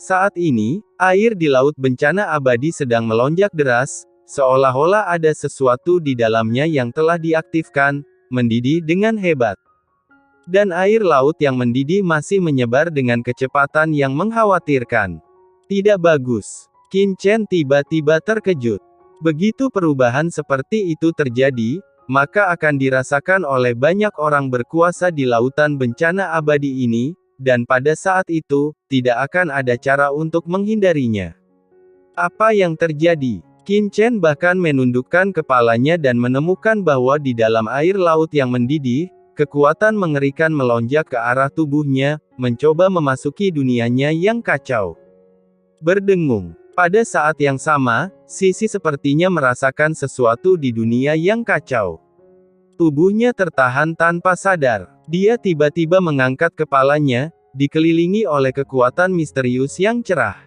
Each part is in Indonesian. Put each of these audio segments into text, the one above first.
Saat ini, air di laut bencana abadi sedang melonjak deras, seolah-olah ada sesuatu di dalamnya yang telah diaktifkan, mendidih dengan hebat. Dan air laut yang mendidih masih menyebar dengan kecepatan yang mengkhawatirkan. Tidak bagus. Qin Chen tiba-tiba terkejut. Begitu perubahan seperti itu terjadi, maka akan dirasakan oleh banyak orang berkuasa di lautan bencana abadi ini, dan pada saat itu, tidak akan ada cara untuk menghindarinya. Apa yang terjadi? Qin Chen bahkan menundukkan kepalanya dan menemukan bahwa di dalam air laut yang mendidih, kekuatan mengerikan melonjak ke arah tubuhnya, mencoba memasuki dunianya yang kacau. Berdengung. Pada saat yang sama, Sisi sepertinya merasakan sesuatu di dunia yang kacau. Tubuhnya tertahan tanpa sadar. Dia tiba-tiba mengangkat kepalanya, dikelilingi oleh kekuatan misterius yang cerah.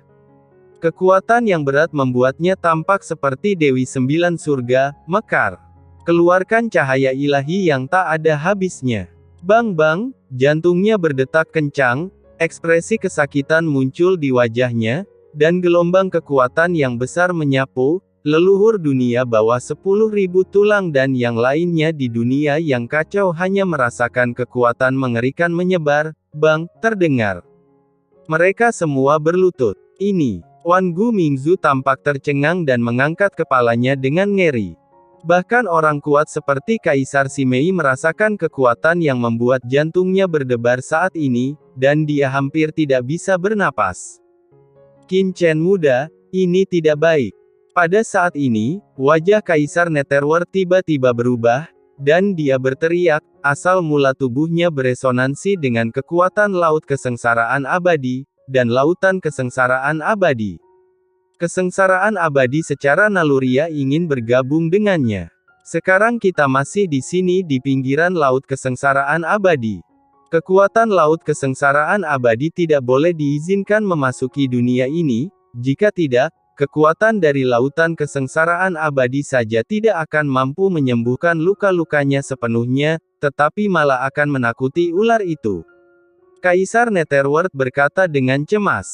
Kekuatan yang berat membuatnya tampak seperti Dewi Sembilan Surga, mekar. Keluarkan cahaya ilahi yang tak ada habisnya. Bang-bang, jantungnya berdetak kencang, ekspresi kesakitan muncul di wajahnya, dan gelombang kekuatan yang besar menyapu, leluhur dunia bawah 10.000 tulang dan yang lainnya di dunia yang kacau hanya merasakan kekuatan mengerikan menyebar, bang, terdengar. Mereka semua berlutut. Ini, Wan Gu Mingzu tampak tercengang dan mengangkat kepalanya dengan ngeri. Bahkan orang kuat seperti Kaisar Simei merasakan kekuatan yang membuat jantungnya berdebar saat ini, dan dia hampir tidak bisa bernapas. Qin Chen muda, ini tidak baik. Pada saat ini, wajah Kaisar Netherworld tiba-tiba berubah, dan dia berteriak, asal mula tubuhnya beresonansi dengan kekuatan laut kesengsaraan abadi, dan lautan kesengsaraan abadi. Kesengsaraan abadi secara naluriah ingin bergabung dengannya. Sekarang kita masih di sini di pinggiran laut kesengsaraan abadi. Kekuatan laut kesengsaraan abadi tidak boleh diizinkan memasuki dunia ini, jika tidak, kekuatan dari lautan kesengsaraan abadi saja tidak akan mampu menyembuhkan luka-lukanya sepenuhnya, tetapi malah akan menakuti ular itu. Kaisar Netherworld berkata dengan cemas.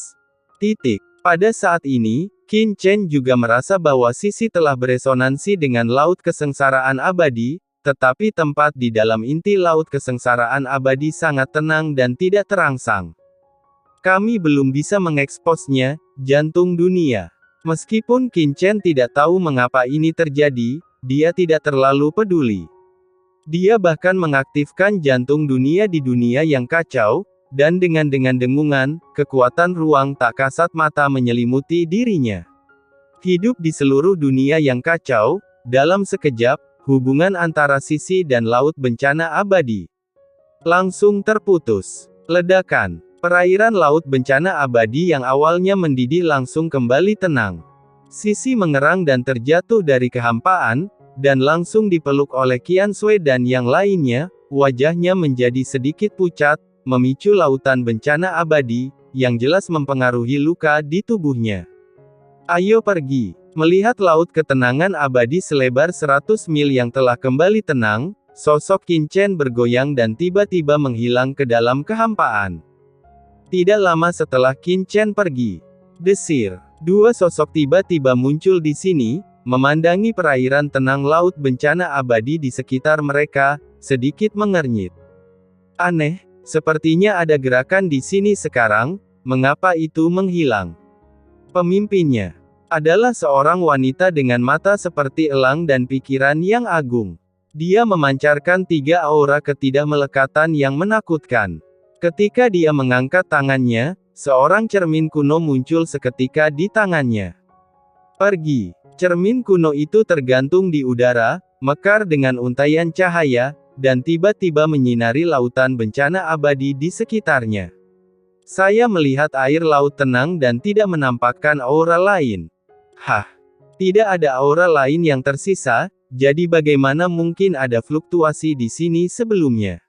Pada saat ini, Qin Chen juga merasa bahwa Sisi telah beresonansi dengan laut kesengsaraan abadi, tetapi tempat di dalam inti laut kesengsaraan abadi sangat tenang dan tidak terangsang. Kami belum bisa mengeksposnya, jantung dunia. Meskipun Qin Chen tidak tahu mengapa ini terjadi, dia tidak terlalu peduli. Dia bahkan mengaktifkan jantung dunia di dunia yang kacau, dan dengan dengungan, kekuatan ruang tak kasat mata menyelimuti dirinya. Hidup di seluruh dunia yang kacau, dalam sekejap, hubungan antara Sisi dan laut bencana abadi langsung terputus. Ledakan. Perairan laut bencana abadi yang awalnya mendidih langsung kembali tenang. Sisi mengerang dan terjatuh dari kehampaan, dan langsung dipeluk oleh Qian Sui dan yang lainnya, wajahnya menjadi sedikit pucat, memicu lautan bencana abadi, yang jelas mempengaruhi luka di tubuhnya. Ayo pergi. Melihat laut ketenangan abadi selebar 100 mil yang telah kembali tenang, sosok Qin Chen bergoyang dan tiba-tiba menghilang ke dalam kehampaan. Tidak lama setelah Qin Chen pergi, desir, dua sosok tiba-tiba muncul di sini, memandangi perairan tenang laut bencana abadi di sekitar mereka, sedikit mengernyit. Aneh, sepertinya ada gerakan di sini sekarang, mengapa itu menghilang? Pemimpinnya adalah seorang wanita dengan mata seperti elang dan pikiran yang agung. Dia memancarkan 3 aura ketidakmelekatan yang menakutkan. Ketika dia mengangkat tangannya, seorang cermin kuno muncul seketika di tangannya. Pergi. Cermin kuno itu tergantung di udara, mekar dengan untaian cahaya, dan tiba-tiba menyinari lautan bencana abadi di sekitarnya. Saya melihat air laut tenang dan tidak menampakkan aura lain. Hah, tidak ada aura lain yang tersisa, jadi bagaimana mungkin ada fluktuasi di sini sebelumnya?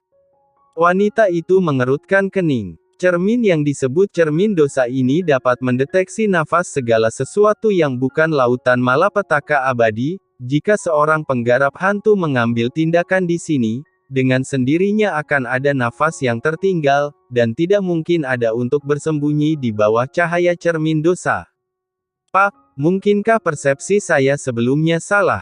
Wanita itu mengerutkan kening. Cermin yang disebut cermin dosa ini dapat mendeteksi nafas segala sesuatu yang bukan lautan malapetaka abadi. Jika seorang penggarap hantu mengambil tindakan di sini, dengan sendirinya akan ada nafas yang tertinggal, dan tidak mungkin ada untuk bersembunyi di bawah cahaya cermin dosa. Pak, mungkinkah persepsi saya sebelumnya salah?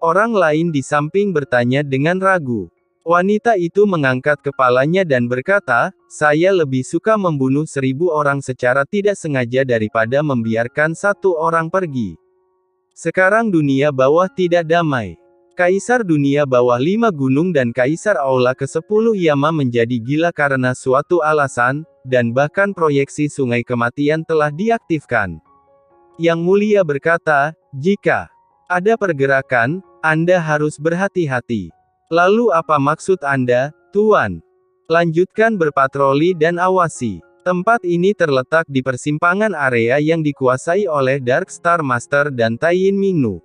Orang lain di samping bertanya dengan ragu. Wanita itu mengangkat kepalanya dan berkata, saya lebih suka membunuh 1000 orang secara tidak sengaja daripada membiarkan 1 orang pergi. Sekarang dunia bawah tidak damai. Kaisar dunia bawah 5 gunung dan Kaisar Aula ke-10 Yama menjadi gila karena suatu alasan, dan bahkan proyeksi sungai kematian telah diaktifkan. Yang Mulia berkata, jika ada pergerakan, Anda harus berhati-hati. Lalu apa maksud Anda, Tuan? Lanjutkan berpatroli dan awasi. Tempat ini terletak di persimpangan area yang dikuasai oleh Dark Star Master dan Taiyin Mingnu.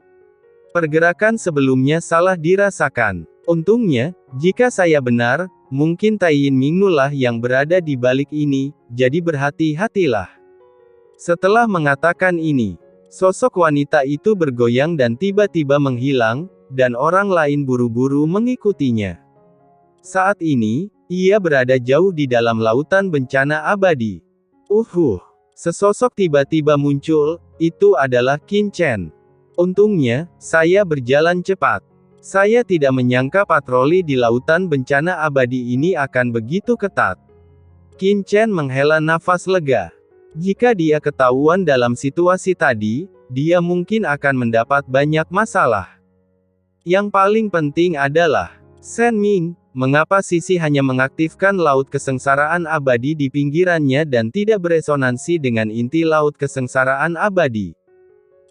Pergerakan sebelumnya salah dirasakan. Untungnya, jika saya benar, mungkin Taiyin Mingnu lah yang berada di balik ini, jadi berhati-hatilah. Setelah mengatakan ini, sosok wanita itu bergoyang dan tiba-tiba menghilang, dan orang lain buru-buru mengikutinya. Saat ini, ia berada jauh di dalam lautan bencana abadi. Sesosok tiba-tiba muncul, itu adalah Qin Chen. Untungnya, saya berjalan cepat. Saya tidak menyangka patroli di lautan bencana abadi ini akan begitu ketat. Qin Chen menghela nafas lega. Jika dia ketahuan dalam situasi tadi, dia mungkin akan mendapat banyak masalah. Yang paling penting adalah, Shen Ming, mengapa Sisi hanya mengaktifkan laut kesengsaraan abadi di pinggirannya dan tidak beresonansi dengan inti laut kesengsaraan abadi?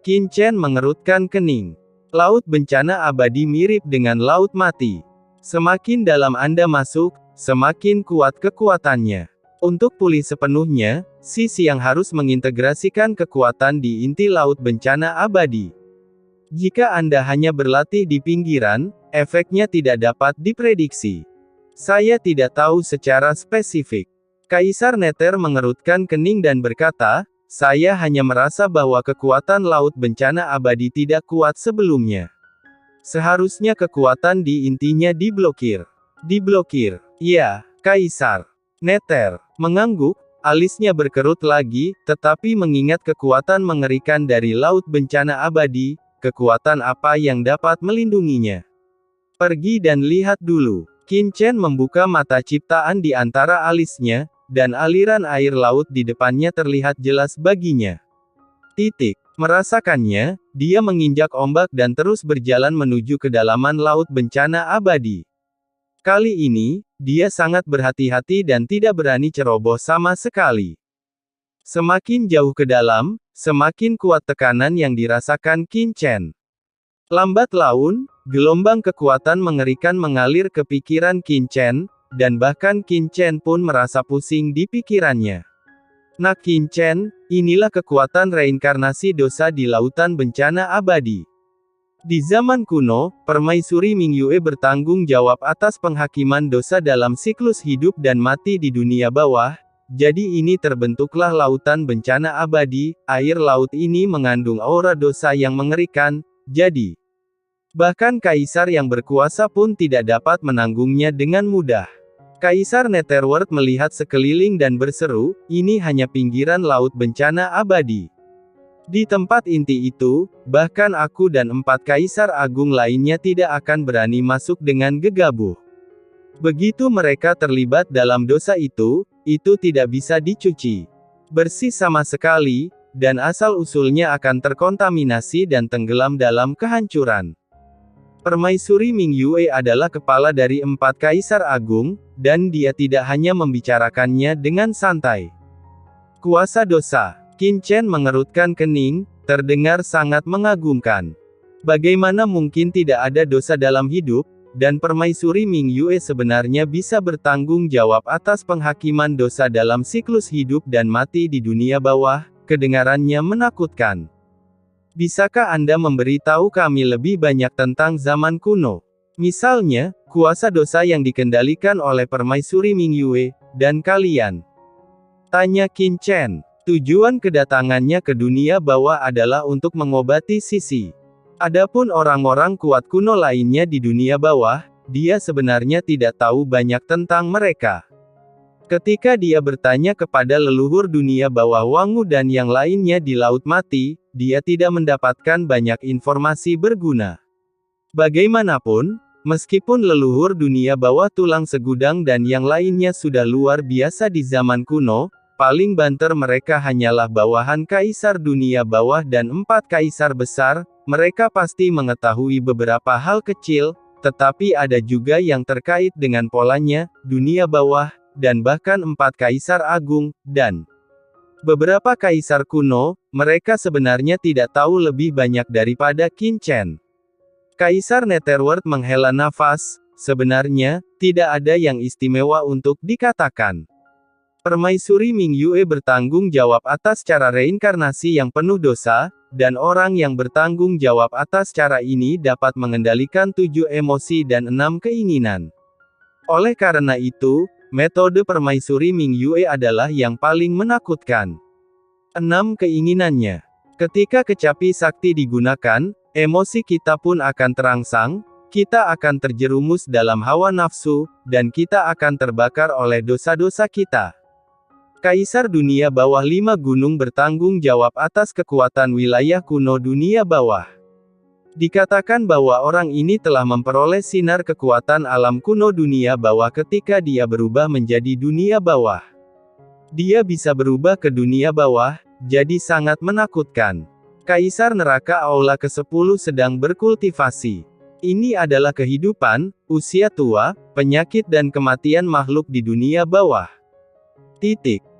Qin Chen mengerutkan kening. Laut bencana abadi mirip dengan laut mati. Semakin dalam Anda masuk, semakin kuat kekuatannya. Untuk pulih sepenuhnya, Sisi yang harus mengintegrasikan kekuatan di inti laut bencana abadi. Jika Anda hanya berlatih di pinggiran, efeknya tidak dapat diprediksi. Saya tidak tahu secara spesifik. Kaisar Nether mengerutkan kening dan berkata, saya hanya merasa bahwa kekuatan laut bencana abadi tidak kuat sebelumnya. Seharusnya kekuatan di intinya diblokir. Diblokir. Ya, Kaisar Nether mengangguk, alisnya berkerut lagi, tetapi mengingat kekuatan mengerikan dari laut bencana abadi, kekuatan apa yang dapat melindunginya? Pergi dan lihat dulu. Qin Chen membuka mata ciptaan di antara alisnya, dan aliran air laut di depannya terlihat jelas baginya. Merasakannya, dia menginjak ombak dan terus berjalan menuju kedalaman laut bencana abadi. Kali ini, dia sangat berhati-hati dan tidak berani ceroboh sama sekali. Semakin jauh ke dalam, semakin kuat tekanan yang dirasakan Qin Chen. Lambat laun, gelombang kekuatan mengerikan mengalir ke pikiran Qin Chen, dan bahkan Qin Chen pun merasa pusing di pikirannya. Nah Qin Chen, inilah kekuatan reinkarnasi dosa di lautan bencana abadi. Di zaman kuno, Permaisuri Mingyue bertanggung jawab atas penghakiman dosa dalam siklus hidup dan mati di dunia bawah. Jadi ini terbentuklah lautan bencana abadi, air laut ini mengandung aura dosa yang mengerikan, jadi bahkan kaisar yang berkuasa pun tidak dapat menanggungnya dengan mudah. Kaisar Netherworld melihat sekeliling dan berseru, ini hanya pinggiran laut bencana abadi. Di tempat inti itu, bahkan aku dan 4 kaisar agung lainnya tidak akan berani masuk dengan gegabah. Begitu mereka terlibat dalam dosa itu tidak bisa dicuci bersih sama sekali, dan asal-usulnya akan terkontaminasi dan tenggelam dalam kehancuran. Permaisuri Mingyue adalah kepala dari 4 kaisar agung, dan dia tidak hanya membicarakannya dengan santai. Kuasa dosa. Qin Chen mengerutkan kening, terdengar sangat mengagumkan. Bagaimana mungkin tidak ada dosa dalam hidup, dan Permaisuri Mingyue sebenarnya bisa bertanggung jawab atas penghakiman dosa dalam siklus hidup dan mati di dunia bawah, kedengarannya menakutkan. Bisakah Anda memberitahu kami lebih banyak tentang zaman kuno? Misalnya, kuasa dosa yang dikendalikan oleh Permaisuri Mingyue, dan kalian? Tanya Qin Chen. Tujuan kedatangannya ke dunia bawah adalah untuk mengobati Sisi. Adapun orang-orang kuat kuno lainnya di dunia bawah, dia sebenarnya tidak tahu banyak tentang mereka. Ketika dia bertanya kepada leluhur dunia bawah Wangu dan yang lainnya di Laut Mati, dia tidak mendapatkan banyak informasi berguna. Bagaimanapun, meskipun leluhur dunia bawah Tulang Segudang dan yang lainnya sudah luar biasa di zaman kuno, paling banter mereka hanyalah bawahan kaisar dunia bawah dan 4 kaisar besar. Mereka pasti mengetahui beberapa hal kecil, tetapi ada juga yang terkait dengan polanya, dunia bawah, dan bahkan 4 kaisar agung, dan beberapa kaisar kuno. Mereka sebenarnya tidak tahu lebih banyak daripada Qin Chen. Kaisar Netherworld menghela nafas, sebenarnya, tidak ada yang istimewa untuk dikatakan. Permaisuri Ming Yue bertanggung jawab atas cara reinkarnasi yang penuh dosa, dan orang yang bertanggung jawab atas cara ini dapat mengendalikan 7 emosi dan 6 keinginan. Oleh karena itu, metode Permaisuri Ming Yue adalah yang paling menakutkan. 6 keinginannya. Ketika kecapi sakti digunakan, emosi kita pun akan terangsang, kita akan terjerumus dalam hawa nafsu, dan kita akan terbakar oleh dosa-dosa kita. Kaisar dunia bawah 5 gunung bertanggung jawab atas kekuatan wilayah kuno dunia bawah. Dikatakan bahwa orang ini telah memperoleh sinar kekuatan alam kuno dunia bawah ketika dia berubah menjadi dunia bawah. Dia bisa berubah ke dunia bawah, jadi sangat menakutkan. Kaisar neraka aula ke-10 sedang berkultivasi. Ini adalah kehidupan, usia tua, penyakit dan kematian makhluk di dunia bawah.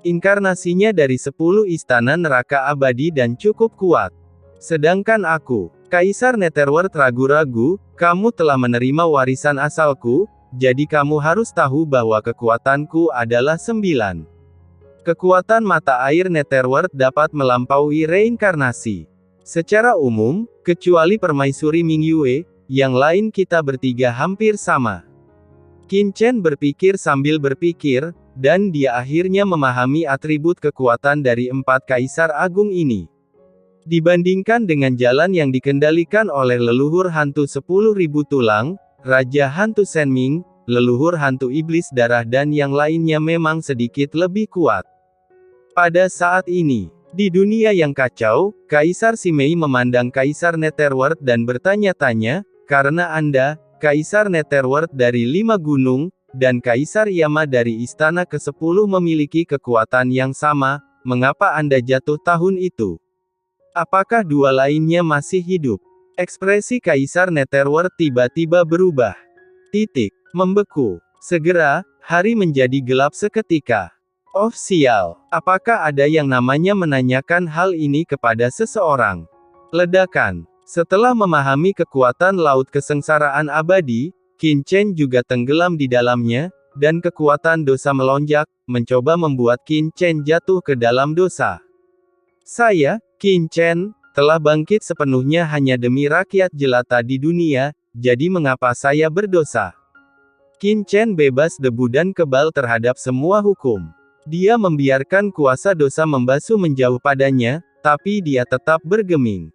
Inkarnasinya dari 10 istana neraka abadi dan cukup kuat. Sedangkan aku, Kaisar Netherworld ragu-ragu, kamu telah menerima warisan asalku, jadi kamu harus tahu bahwa kekuatanku adalah 9. Kekuatan mata air Netherworld dapat melampaui reinkarnasi. Secara umum, kecuali Permaisuri Ming Yue, yang lain kita bertiga hampir sama. Qin Chen berpikir sambil berpikir, dan dia akhirnya memahami atribut kekuatan dari 4 kaisar agung ini. Dibandingkan dengan jalan yang dikendalikan oleh leluhur hantu 10.000 tulang, Raja Hantu Senming, leluhur hantu iblis darah dan yang lainnya memang sedikit lebih kuat. Pada saat ini, di dunia yang kacau, Kaisar Simei memandang Kaisar Netherworld dan bertanya-tanya, karena Anda, Kaisar Netherworld dari 5 gunung, dan Kaisar Yama dari Istana ke-10 memiliki kekuatan yang sama, mengapa Anda jatuh tahun itu? Apakah 2 lainnya masih hidup? Ekspresi Kaisar Netherworld tiba-tiba berubah. Membeku. Segera, hari menjadi gelap seketika. Oh sial, apakah ada yang namanya menanyakan hal ini kepada seseorang? Ledakan. Setelah memahami kekuatan laut kesengsaraan abadi, Qin Chen juga tenggelam di dalamnya, dan kekuatan dosa melonjak, mencoba membuat Qin Chen jatuh ke dalam dosa. Saya, Qin Chen, telah bangkit sepenuhnya hanya demi rakyat jelata di dunia, jadi mengapa saya berdosa? Qin Chen bebas debu dan kebal terhadap semua hukum. Dia membiarkan kuasa dosa membasuh menjauh padanya, tapi dia tetap bergeming.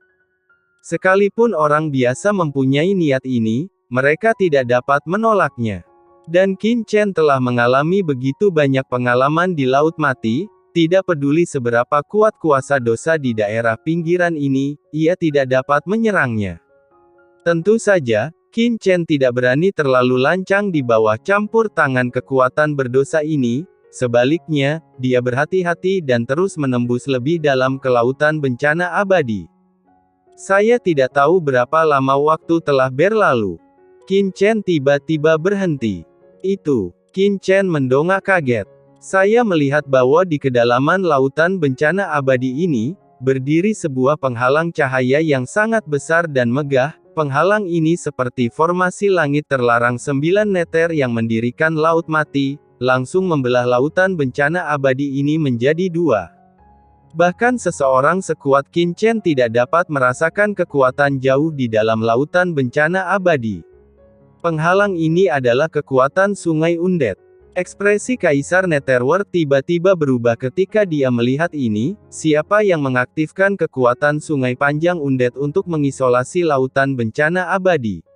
Sekalipun orang biasa mempunyai niat ini, mereka tidak dapat menolaknya. Dan Qin Chen telah mengalami begitu banyak pengalaman di Laut Mati, tidak peduli seberapa kuat kuasa dosa di daerah pinggiran ini, ia tidak dapat menyerangnya. Tentu saja, Qin Chen tidak berani terlalu lancang di bawah campur tangan kekuatan berdosa ini, sebaliknya, dia berhati-hati dan terus menembus lebih dalam ke lautan bencana abadi. Saya tidak tahu berapa lama waktu telah berlalu. Qin Chen tiba-tiba berhenti. Qin Chen mendongak kaget. Saya melihat bahwa di kedalaman lautan bencana abadi ini, berdiri sebuah penghalang cahaya yang sangat besar dan megah. Penghalang ini seperti formasi langit terlarang 9 meter yang mendirikan Laut Mati, langsung membelah lautan bencana abadi ini menjadi 2. Bahkan seseorang sekuat Qin Chen tidak dapat merasakan kekuatan jauh di dalam lautan bencana abadi. Penghalang ini adalah kekuatan Sungai Undead. Ekspresi Kaisar Netherworld tiba-tiba berubah ketika dia melihat ini. Siapa yang mengaktifkan kekuatan Sungai Panjang Undead untuk mengisolasi lautan bencana abadi?